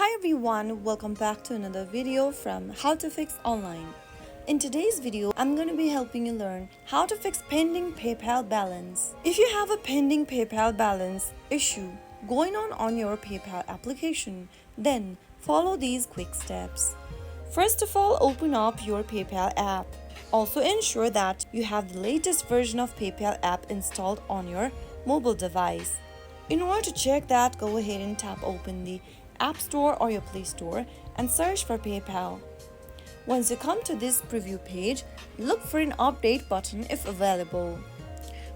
Hi everyone, welcome back to another video from How to Fix Online. In today's video, I'm going to be helping you learn how to fix pending PayPal balance. If you have a pending PayPal balance issue going on your PayPal application, then follow these quick steps. First of all, open up your PayPal app. Also ensure that you have the latest version of PayPal app installed on your mobile device. In order to check that, go ahead and tap open the App Store or your Play Store and search for PayPal. Once you come to this preview page, look for an update button if available.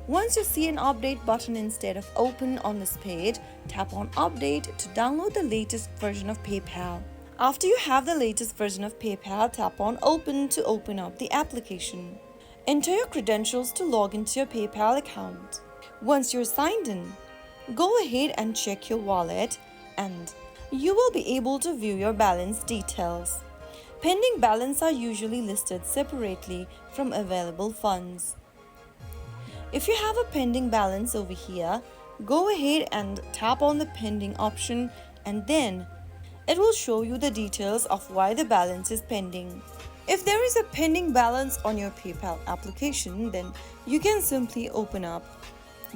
Once you see an update button instead of open on this page, tap on update to download the latest version of PayPal. After you have the latest version of PayPal, tap on open to open up the application. Enter your credentials to log into your PayPal account. Once you're signed in, go ahead and check your wallet and you will be able to view your balance details. Pending balance are usually listed separately from available funds. If you have a pending balance over here, go ahead and tap on the pending option and then it will show you the details of why the balance is pending. If there is a pending balance on your PayPal application, then you can simply open up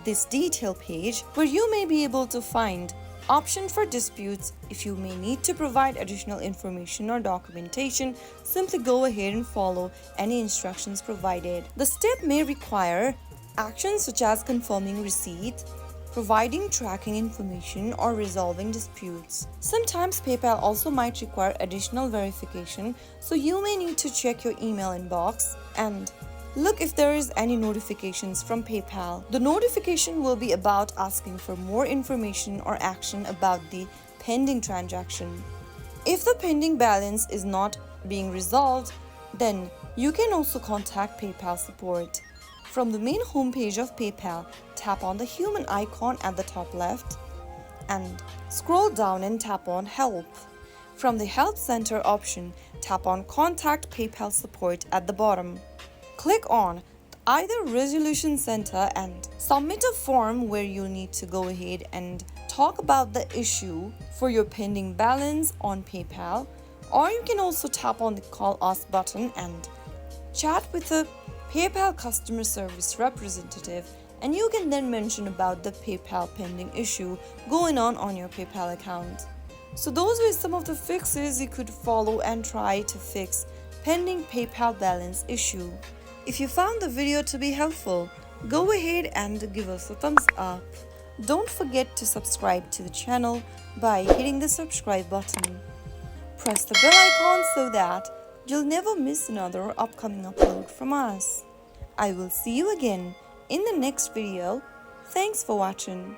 this detail page where you may be able to find option for disputes. If you may need to provide additional information or documentation, simply go ahead and follow any instructions provided. The step may require actions such as confirming receipt, providing tracking information, or resolving disputes. Sometimes PayPal also might require additional verification, so you may need to check your email inbox and look if there is any notifications from PayPal. The notification will be about asking for more information or action about the pending transaction. If the pending balance is not being resolved, then you can also contact PayPal support. From the main homepage of PayPal, tap on the human icon at the top left and scroll down and tap on Help. From the Help Center option, tap on Contact PayPal Support at the bottom. Click on either Resolution Center and submit a form where you need to go ahead and talk about the issue for your pending balance on PayPal, or you can also tap on the Call Us button and chat with a PayPal customer service representative, and you can then mention about the PayPal pending issue going on your PayPal account. So those were some of the fixes you could follow and try to fix pending PayPal balance issue. If you found the video to be helpful, go ahead and give us a thumbs up. Don't forget to subscribe to the channel by hitting the subscribe button. Press the bell icon so that you'll never miss another upcoming upload from us. I will see you again in the next video. Thanks for watching.